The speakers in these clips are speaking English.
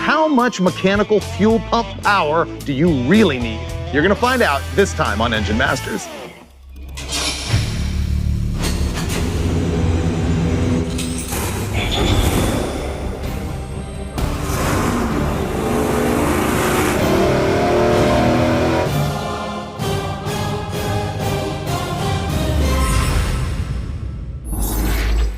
how much mechanical fuel pump power do you really need? You're gonna find out this time on Engine Masters.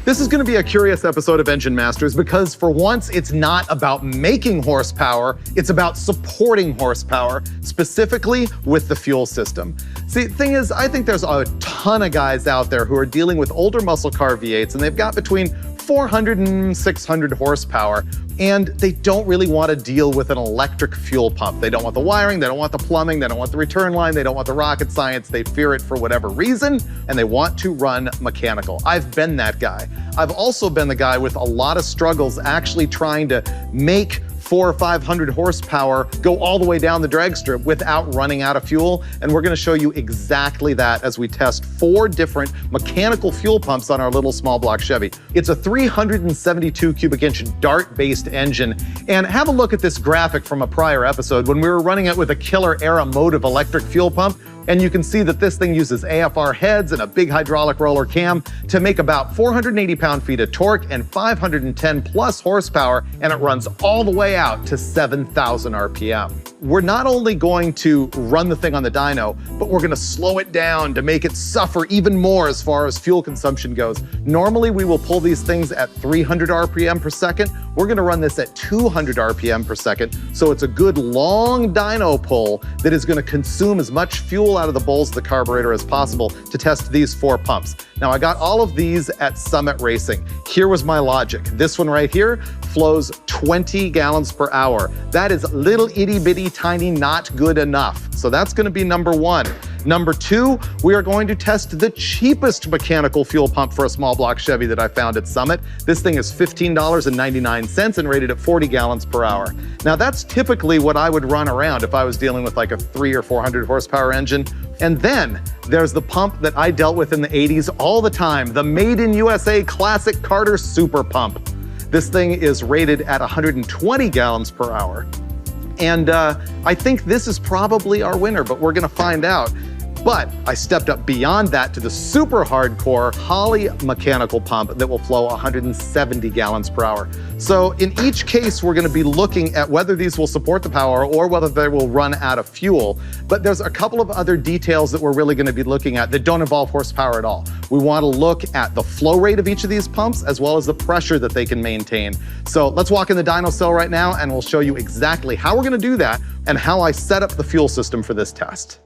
This is going to be a curious episode of Engine Masters because for once it's not about making horsepower, it's about supporting horsepower, specifically with the fuel system. See, the thing is, I think there's a ton of guys out there who are dealing with older muscle car V8s and they've got between 400 and 600 horsepower, and they don't really want to deal with an electric fuel pump. They don't want the wiring, they don't want the plumbing, they don't want the return line, they don't want the rocket science, they fear it for whatever reason, and they want to run mechanical. I've been that guy. I've also been the guy with a lot of struggles actually trying to make 400 or 500 horsepower go all the way down the drag strip without running out of fuel. And we're gonna show you exactly that as we test 4 different mechanical fuel pumps on our little small block Chevy. It's a 372 cubic inch Dart-based engine. And have a look at this graphic from a prior episode when we were running it with a killer Era Motive electric fuel pump. And you can see that this thing uses AFR heads and a big hydraulic roller cam to make about 480 pound-feet of torque and 510 plus horsepower, and it runs all the way out to 7,000 RPM. We're not only going to run the thing on the dyno, but we're gonna slow it down to make it suffer even more as far as fuel consumption goes. Normally, we will pull these things at 300 RPM per second. We're gonna run this at 200 RPM per second, so it's a good long dyno pull that is gonna consume as much fuel out of the bowls of the carburetor as possible to test these 4 pumps. Now, I got all of these at Summit Racing. Here was my logic. This one right here flows 20 gallons per hour. That is little itty bitty tiny not good enough. So that's gonna be number 1. Number 2, we are going to test the cheapest mechanical fuel pump for a small block Chevy that I found at Summit. This thing is $15.99 and rated at 40 gallons per hour. Now that's typically what I would run around if I was dealing with like a 300 or 400 horsepower engine. And then there's the pump that I dealt with in the 80s all the time, the Made in USA Classic Carter Super Pump. This thing is rated at 120 gallons per hour. And I think this is probably our winner, but we're gonna find out. But I stepped up beyond that to the super hardcore Holley mechanical pump that will flow 170 gallons per hour. So in each case, we're gonna be looking at whether these will support the power or whether they will run out of fuel. But there's a couple of other details that we're really gonna be looking at that don't involve horsepower at all. We wanna look at the flow rate of each of these pumps as well as the pressure that they can maintain. So let's walk in the dyno cell right now and we'll show you exactly how we're gonna do that and how I set up the fuel system for this test.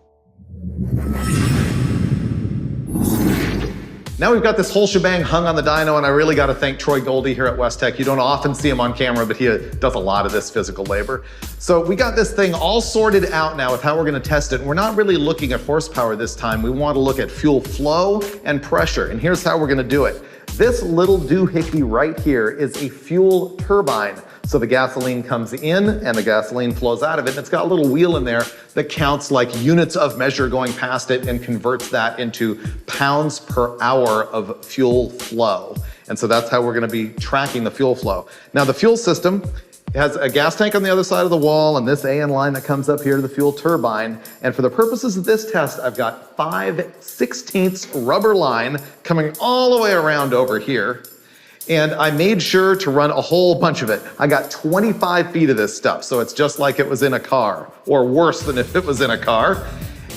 Now we've got this whole shebang hung on the dyno, and I really got to thank Troy Goldie here at West Tech. You don't often see him on camera, but he does a lot of this physical labor. So we got this thing all sorted out now with how we're going to test it. We're not really looking at horsepower this time. We want to look at fuel flow and pressure, and here's how we're going to do it. This little doohickey right here is a fuel turbine. So the gasoline comes in and the gasoline flows out of it. And it's got a little wheel in there that counts like units of measure going past it and converts that into pounds per hour of fuel flow. And so that's how we're gonna be tracking the fuel flow. Now the fuel system has a gas tank on the other side of the wall and this AN line that comes up here to the fuel turbine. And for the purposes of this test, I've got 5/16 rubber line coming all the way around over here. And I made sure to run a whole bunch of it. I got 25 feet of this stuff, so it's just like it was in a car, or worse than if it was in a car.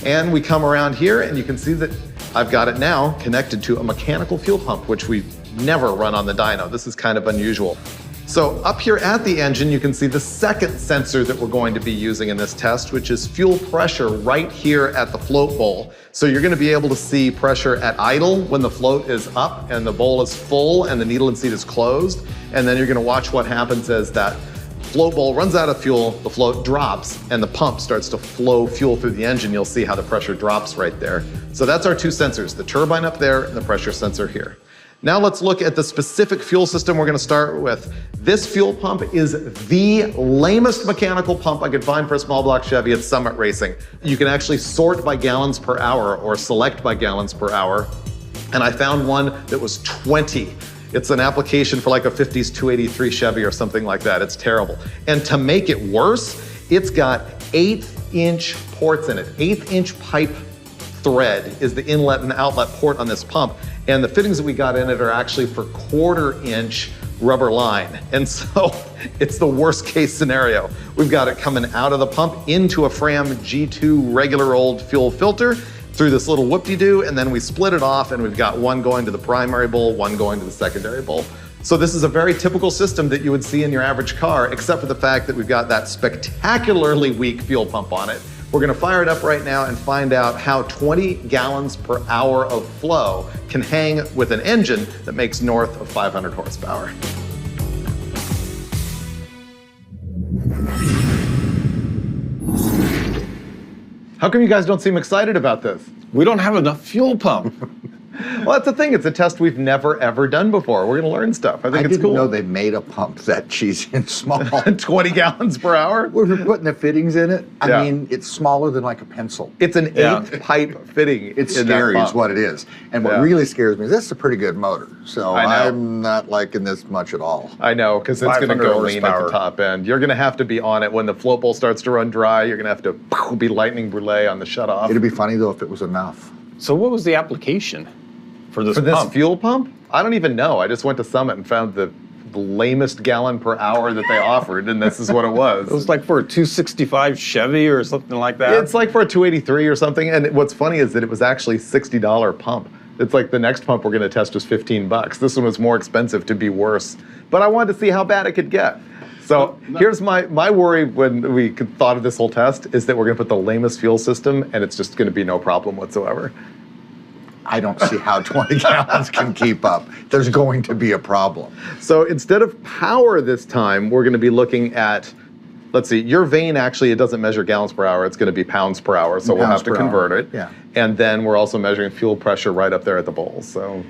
And we come around here and you can see that I've got it now connected to a mechanical fuel pump, which we've never run on the dyno. This is kind of unusual. So up here at the engine, you can see the second sensor that we're going to be using in this test, which is fuel pressure right here at the float bowl. So you're gonna be able to see pressure at idle when the float is up and the bowl is full and the needle and seat is closed. And then you're gonna watch what happens as that float bowl runs out of fuel, the float drops, and the pump starts to flow fuel through the engine. You'll see how the pressure drops right there. So that's our 2 sensors, the turbine up there and the pressure sensor here. Now let's look at the specific fuel system we're gonna start with. This fuel pump is the lamest mechanical pump I could find for a small block Chevy at Summit Racing. You can actually sort by gallons per hour or select by gallons per hour. And I found one that was 20. It's an application for like a 50s 283 Chevy or something like that. It's terrible. And to make it worse, it's got 1/8-inch ports in it. 1/8-inch pipe thread is the inlet and outlet port on this pump. And the fittings that we got in it are actually for 1/4-inch rubber line. And so it's the worst case scenario. We've got it coming out of the pump into a Fram G2 regular old fuel filter through this little whoop-de-doo, and then we split it off and we've got one going to the primary bowl, one going to the secondary bowl. So this is a very typical system that you would see in your average car, except for the fact that we've got that spectacularly weak fuel pump on it. We're gonna fire it up right now and find out how 20 gallons per hour of flow can hang with an engine that makes north of 500 horsepower. How come you guys don't seem excited about this? We don't have enough fuel pump. Well, that's the thing. It's a test we've never, ever done before. We're going to learn stuff. I think it's cool. I didn't know they made a pump that cheesy and small. 20 gallons per hour? We're putting the fittings in it. Yeah. I mean, it's smaller than like a pencil. It's an 8 pipe fitting. It's scary is what it is. And what really scares me is this is a pretty good motor. So I'm not liking this much at all. I know, because it's going to go lean at the top end. You're going to have to be on it when the float bowl starts to run dry. You're going to have to be lightning brulé on the shutoff. It'd be funny, though, if it was enough. So what was the application for this fuel pump? I don't even know. I just went to Summit and found the lamest gallon per hour that they offered, and this is what it was. It was like for a 265 Chevy or something like that? It's like for a 283 or something, and what's funny is that it was actually $60 pump. It's like the next pump we're going to test was $15. This one was more expensive to be worse, but I wanted to see how bad it could get. So here's my worry when we thought of this whole test is that we're going to put the lamest fuel system, and it's just going to be no problem whatsoever. I don't see how 20 gallons can keep up. There's going to be a problem. So instead of power this time, we're going to be looking at, let's see, your vane actually, it doesn't measure gallons per hour. It's going to be pounds per hour. So we'll have to convert it. Yeah. And then we're also measuring fuel pressure right up there at the bowl. So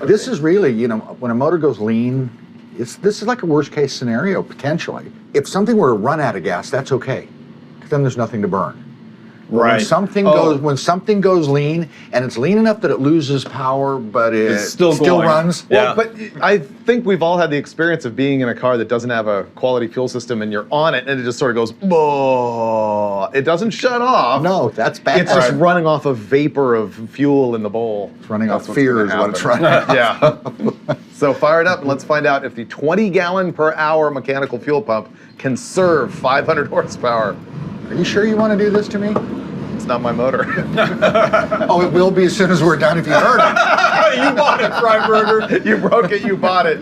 this is really, you know, when a motor goes lean, this is like a worst case scenario, potentially. If something were to run out of gas, that's okay, because then there's nothing to burn. Right. When something goes lean, and it's lean enough that it loses power, but it still runs. Yeah. Well, but I think we've all had the experience of being in a car that doesn't have a quality fuel system, and you're on it, and it just sort of goes, "Boh." It doesn't shut off. No, that's bad. It's just running off a vapor of fuel in the bowl. It's running off fear is what it's running off. Yeah. So fire it up, and let's find out if the 20 gallon per hour mechanical fuel pump can serve 500 horsepower. Are you sure you want to do this to me? It's not my motor. Oh, it will be as soon as we're done if you heard it. You bought it, Freiberger. You broke it, you bought it.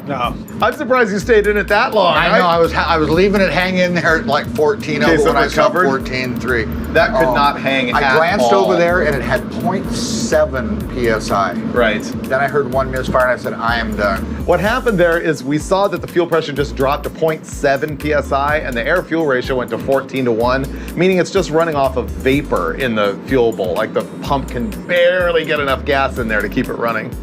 No. I'm surprised you stayed in it that long. I know. I was leaving it hang in there at like 14.0 when I saw 14.3. That could not hang I at glanced all. over there and it had 0.7 psi. Right. Then I heard one misfire and I said, I am done. What happened there is we saw that the fuel pressure just dropped to 0.7 psi and the air fuel ratio went to 14:1, meaning it's just running off of vapor in the fuel bowl. Like the pump can barely get enough gas in there to keep it running.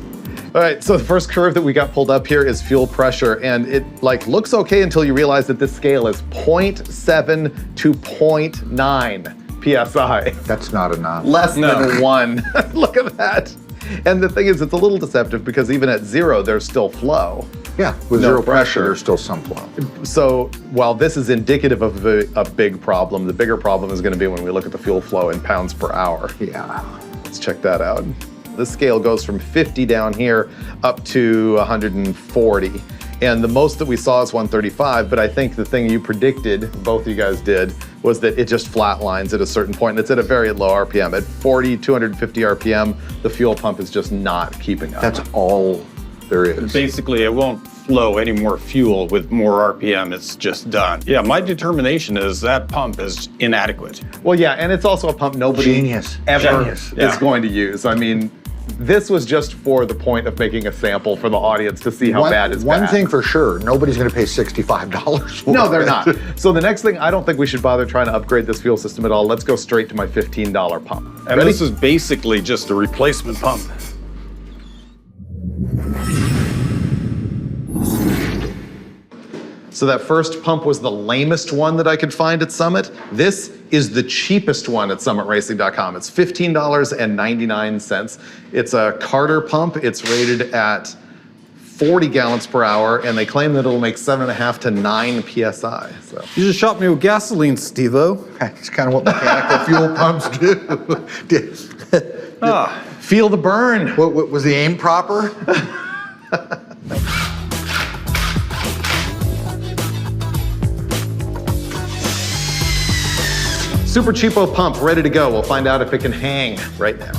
All right, so the first curve that we got pulled up here is fuel pressure, and it looks okay until you realize that this scale is 0.7 to 0.9 psi. That's not enough. Less than 1. Look at that. And the thing is, it's a little deceptive because even at 0, there's still flow. Yeah, with No zero pressure. there's still some flow. So while this is indicative of a big problem, the bigger problem is going to be when we look at the fuel flow in pounds per hour. Yeah. Let's check that out. This scale goes from 50 down here up to 140. And the most that we saw is 135, but I think the thing you predicted, both of you guys did, was that it just flatlines at a certain point, and it's at a very low RPM. At 40, 250 RPM, the fuel pump is just not keeping up. That's all there is. Basically, it won't flow any more fuel with more RPM. It's just done. Yeah, my determination is that pump is inadequate. Well, yeah, and it's also a pump nobody Genius. ever Genius. is going to use. I mean, This was just for the point of making a sample for the audience to see how bad it's bad. One thing for sure, nobody's going to pay $65 for it. No, they're not. So the next thing, I don't think we should bother trying to upgrade this fuel system at all. Let's go straight to my $15 pump. And this is basically just a replacement pump. So that first pump was the lamest one that I could find at Summit. This is the cheapest one at summitracing.com. It's $15.99. It's a Carter pump. It's rated at 40 gallons per hour, and they claim that it'll make 7.5 to 9 PSI. So You just shot me with gasoline, Steve-O. It's kind of what mechanical fuel pumps do. feel the burn. What, was the aim proper? Super cheapo pump, ready to go. We'll find out if it can hang right now.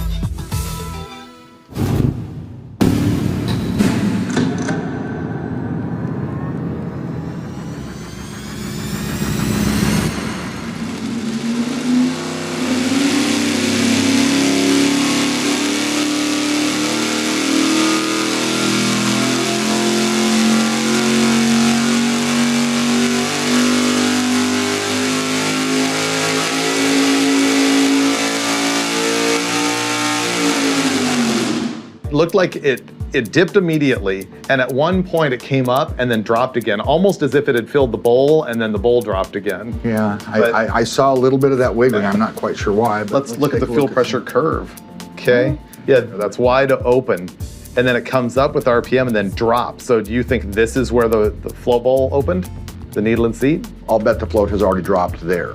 Looked like it dipped immediately, and at one point it came up and then dropped again, almost as if it had filled the bowl and then the bowl dropped again. Yeah, I saw a little bit of that wiggling. I'm not quite sure why. But Let's look at the fuel pressure curve. Okay, yeah, that's wide open, and then it comes up with RPM and then drops. So do you think this is where the flow bowl opened, the needle and seat? I'll bet the float has already dropped there.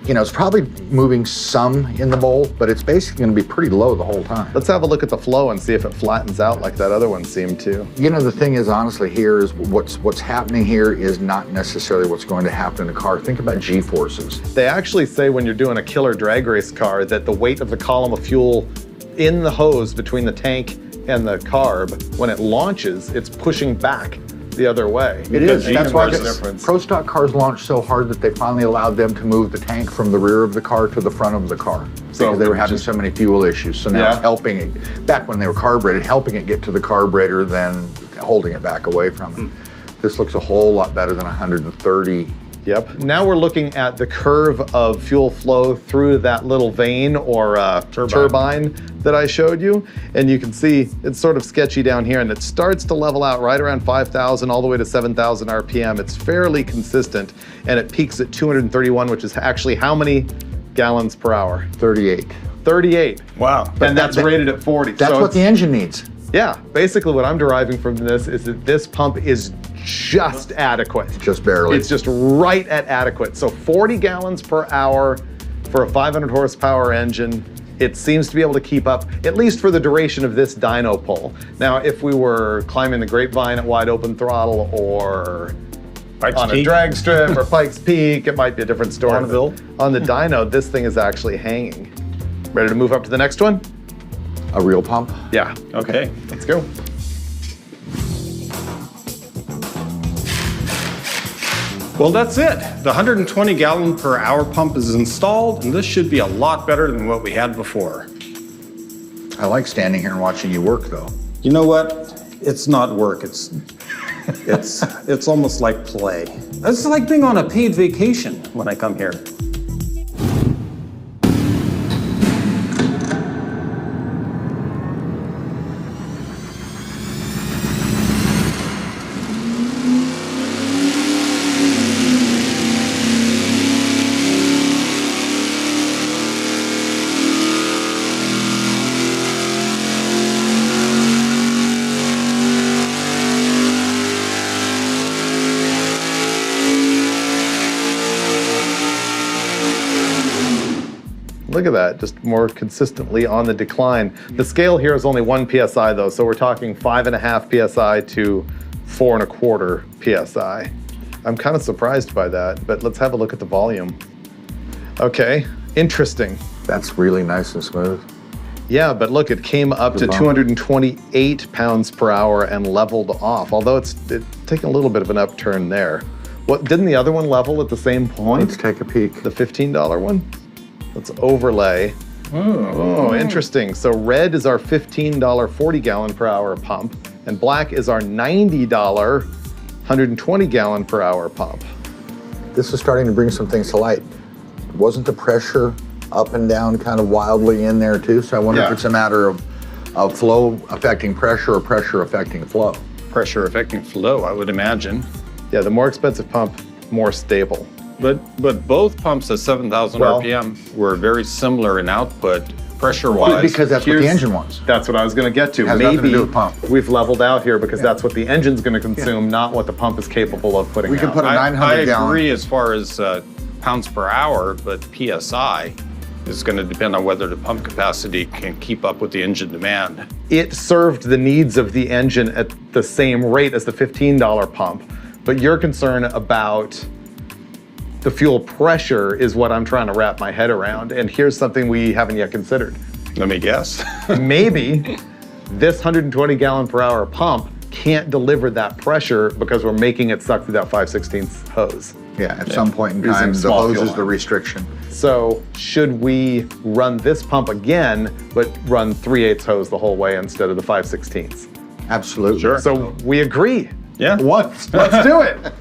You know, it's probably moving some in the bowl, but it's basically going to be pretty low the whole time. Let's have a look at the flow and see if it flattens out like that other one seemed to. You know, the thing is, honestly, here is what's happening here is not necessarily what's going to happen in the car. Think about G-forces. They actually say when you're doing a killer drag race car that the weight of the column of fuel in the hose between the tank and the carb, when it launches, it's pushing back the other way. It is. That's why the difference. Pro Stock cars launched so hard that they finally allowed them to move the tank from the rear of the car to the front of the car. So Because they were having so many fuel issues. So now Yeah. it's helping it, back when they were carbureted, helping it get to the carburetor than holding it back away from it. This looks a whole lot better than 130. Yep. Now we're looking at the curve of fuel flow through that little vein or turbine that I showed you. And you can see it's sort of sketchy down here, and it starts to level out right around 5,000 all the way to 7,000 RPM. It's fairly consistent, and it peaks at 231, which is actually how many gallons per hour? 38. 38. Wow. And that's rated at 40. That's So what the engine needs. yeah, basically what I'm deriving from this is that this pump is just adequate. Just barely. It's just right at adequate. So 40 gallons per hour for a 500 horsepower engine. It seems to be able to keep up, at least for the duration of this dyno pull. Now, if we were climbing the Grapevine at wide open throttle or on a drag strip or Pikes Peak, it might be a different story. Bonneville. On the dyno, this thing is actually hanging. Ready to move up to the next one? A real pump? Yeah. Okay. Let's go. Well, that's it. The 120 gallon per hour pump is installed, and this should be a lot better than what we had before. I like standing here and watching you work, though. You know what? It's not work. It's almost like play. It's like being on a paid vacation when I come here. Look at that, just more consistently on the decline. The scale here is only 1 PSI though, so we're talking 5.5 PSI to 4.25 PSI. I'm kind of surprised by that, but let's have a look at the volume. Okay, interesting. That's really nice and smooth. Yeah, but look, it came up to 228 pounds per hour and leveled off, although it's taking a little bit of an upturn there. What, didn't the other one level at the same point? Let's take a peek. The $15 one? Let's overlay. Oh, interesting. So red is our $15 40 gallon per hour pump, and black is our $90 120 gallon per hour pump. This is starting to bring some things to light. Wasn't the pressure up and down kind of wildly in there too? So I wonder if it's a matter of flow affecting pressure or pressure affecting flow. Pressure affecting flow, I would imagine. Yeah, the more expensive pump, more stable. But both pumps at 7,000 RPM were very similar in output, pressure-wise. Because that's what the engine wants. That's what I was going to get to. Has nothing to do with pump. We've leveled out here because that's what the engine's going to consume, not what the pump is capable of putting out. We can put a 900 gallon. I agree as far as pounds per hour, but PSI is going to depend on whether the pump capacity can keep up with the engine demand. It served the needs of the engine at the same rate as the $15 pump, but your concern about the fuel pressure is what I'm trying to wrap my head around. And here's something we haven't yet considered. Let me guess. Maybe this 120 gallon per hour pump can't deliver that pressure because we're making it suck through that 5/16 hose. Yeah, at some point in time, the small hose fuel is the line. restriction. So should we run this pump again, but run 3/8 hose the whole way instead of the 5/16? Absolutely. Sure. So we agree. Yeah. Let's do it.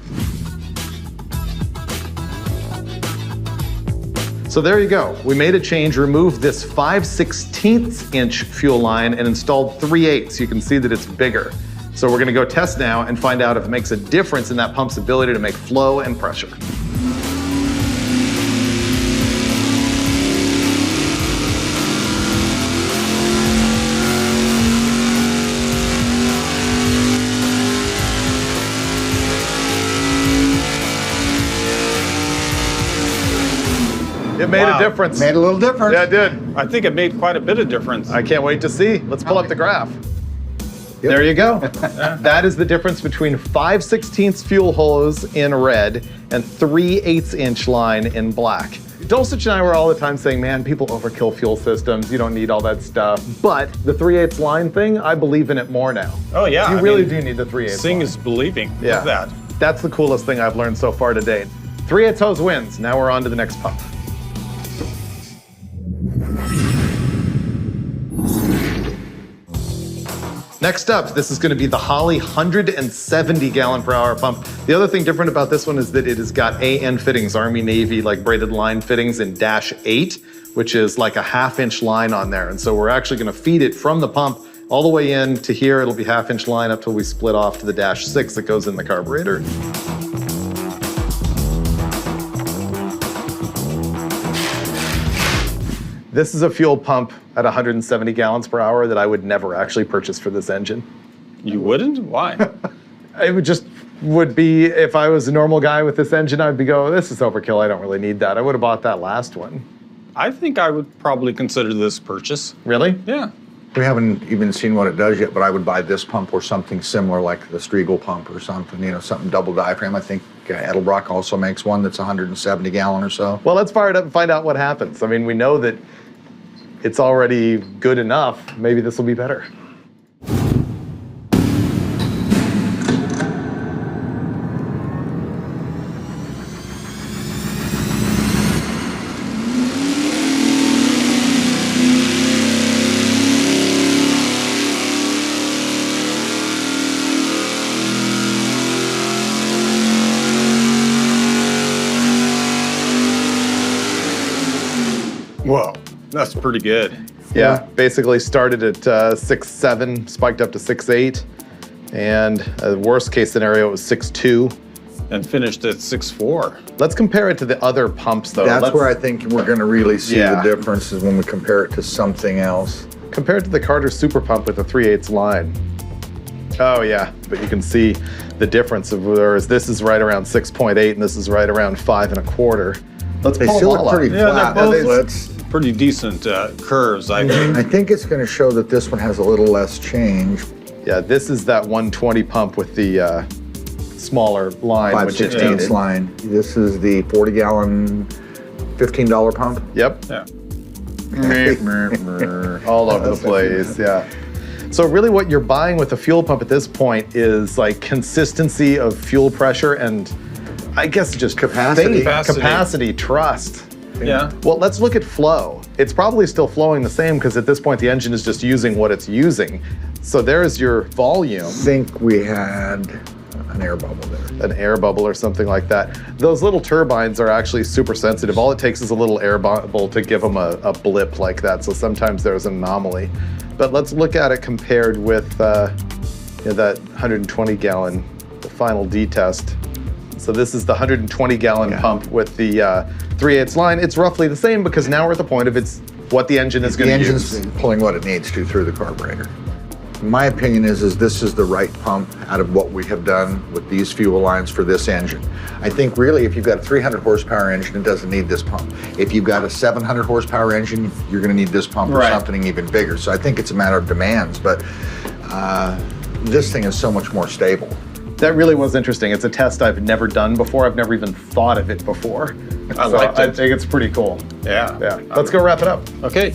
So there you go. We made a change, removed this 5/16 inch fuel line and installed 3/8. You can see that it's bigger. So we're gonna go test now and find out if it makes a difference in that pump's ability to make flow and pressure. It made a difference. Made a little difference. Yeah, it did. I think it made quite a bit of difference. I can't wait to see. Let's pull up the graph. There you go. That is the difference between 5/16 fuel hose in red and 3/8 inch line in black. Dulcich and I were all the time saying, man, people overkill fuel systems. You don't need all that stuff. But the 3/8 line thing, I believe in it more now. Oh, yeah. You I really mean, do need the 3/8 Seeing line. is believing. Yeah. Look at that. That's the coolest thing I've learned so far to date. 3/8 hose wins. Now we're on to the next pump. Next up, this is going to be the Holley 170 gallon per hour pump. The other thing different about this one is that it has got AN fittings, Army Navy, like braided line fittings in -8, which is like a 1/2 inch line on there. And so we're actually going to feed it from the pump all the way in to here. It'll be 1/2 inch line up till we split off to the -6 that goes in the carburetor. This is a fuel pump at 170 gallons per hour that I would never actually purchase for this engine. You wouldn't? Why? It would be, if I was a normal guy with this engine, I'd be go, this is overkill, I don't really need that. I would have bought that last one. I think I would probably consider this purchase. Really? Yeah. We haven't even seen what it does yet, but I would buy this pump or something similar like the Striegel pump or something, something double diaphragm. I think Edelbrock also makes one that's 170 gallon or so. Well, let's fire it up and find out what happens. I mean, we know that it's already good enough. Maybe this will be better. Whoa, that's pretty good. Yeah, basically started at 6.7, spiked up to 6.8, and worst case scenario it was 6.2. And finished at 6.4. Let's compare it to the other pumps though. That's where I think we're going to really see Yeah. the difference is when we compare it to something else. Compared to the Carter Super Pump with the 3/8 line. Oh yeah, but you can see the difference of whereas this is right around 6.8 and this is right around 5 1/4. Let's They pull still them all look up. pretty Yeah, flat. they're both- Let's- Pretty decent curves, I think. I think it's going to show that this one has a little less change. Yeah, this is that 120 pump with the smaller line, which is 5/16 dated. line. This is the 40 gallon, $15 pump. Yep. Yeah. All over the place, yeah. So really what you're buying with a fuel pump at this point is like consistency of fuel pressure and I guess just Capacity. faith, capacity, trust. Yeah. Well, let's look at flow. It's probably still flowing the same because at this point the engine is just using what it's using. So there's your volume. I think we had an air bubble there. An air bubble or something like that. Those little turbines are actually super sensitive. All it takes is a little air bubble to give them a blip like that. So sometimes there's an anomaly. But let's look at it compared with that 120 gallon, the final D test. So this is the 120 gallon pump with the 3/8 line. It's roughly the same because now we're at the point of it's what the engine is going to use. The engine's pulling what it needs to through the carburetor. My opinion is this is the right pump out of what we have done with these fuel lines for this engine. I think really if you've got a 300 horsepower engine, it doesn't need this pump. If you've got a 700 horsepower engine, you're going to need this pump or something even bigger. So I think it's a matter of demands, but this thing is so much more stable. That really was interesting. It's a test I've never done before. I've never even thought of it before. I think it's pretty cool. Yeah. Yeah. Let's go wrap it up. Okay.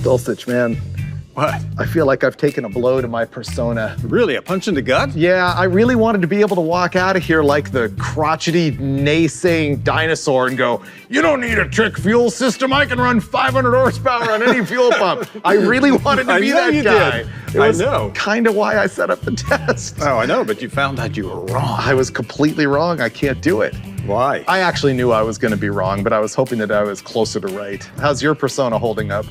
Dulcich, man. What? I feel like I've taken a blow to my persona. Really? A punch in the gut? Yeah, I really wanted to be able to walk out of here like the crotchety, naysaying dinosaur and go, you don't need a trick fuel system. I can run 500 horsepower on any fuel pump. I really wanted to be that guy. It was kind of why I set up the test. Oh, I know, but you found out you were wrong. I was completely wrong. I can't do it. Why? I actually knew I was going to be wrong, but I was hoping that I was closer to right. How's your persona holding up?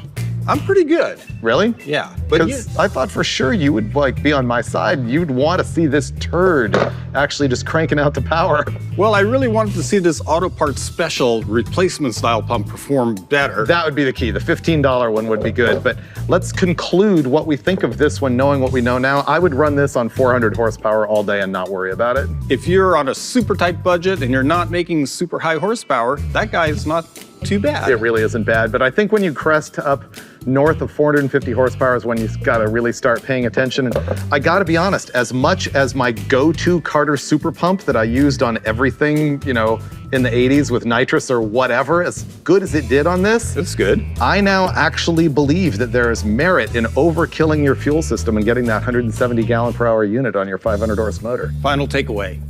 I'm pretty good. Really? Yeah. But I thought for sure you would be on my side. You'd want to see this turd actually just cranking out the power. Well, I really wanted to see this Auto Parts Special replacement style pump perform better. That would be the key. The $15 one would be good. But let's conclude what we think of this one, knowing what we know now. I would run this on 400 horsepower all day and not worry about it. If you're on a super tight budget and you're not making super high horsepower, that guy is not too bad. It really isn't bad, but I think when you crest up north of 450 horsepower is when you've got to really start paying attention. And I got to be honest, as much as my go-to Carter Super Pump that I used on everything, in the 80s with nitrous or whatever, as good as it did on this, it's good. I now actually believe that there is merit in overkilling your fuel system and getting that 170 gallon per hour unit on your 500 horse motor. Final takeaway.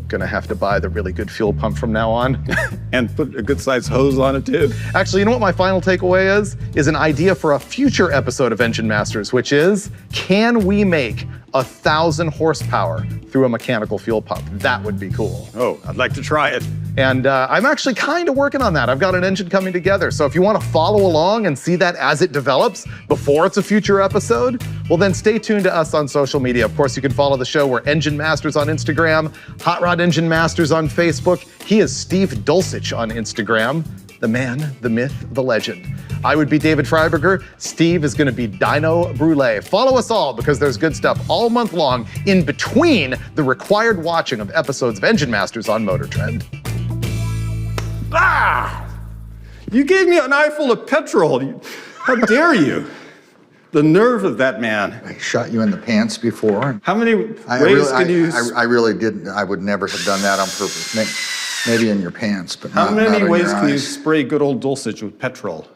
Gonna have to buy the really good fuel pump from now on. And put a good sized hose on it too. Actually, you know what my final takeaway is an idea for a future episode of Engine Masters, which is, can we make 1,000 horsepower through a mechanical fuel pump? That would be cool. Oh, I'd like to try it. And I'm actually kind of working on that. I've got an engine coming together. So if you want to follow along and see that as it develops before it's a future episode, well then stay tuned to us on social media. Of course, you can follow the show. We're Engine Masters on Instagram, Hot Rod Engine Masters on Facebook. He is Steve Dulcich on Instagram. The man, the myth, the legend. I would be David Freiberger. Steve is going to be Dino Brule. Follow us all because there's good stuff all month long in between the required watching of episodes of Engine Masters on Motor Trend. Ah! You gave me an eye full of petrol. How dare you? The nerve of that man. I shot you in the pants before. How many ways can you... I really didn't. I would never have done that on purpose. Maybe in your pants, but How not many in ways your can you eyes. spray good old Dulcich with petrol?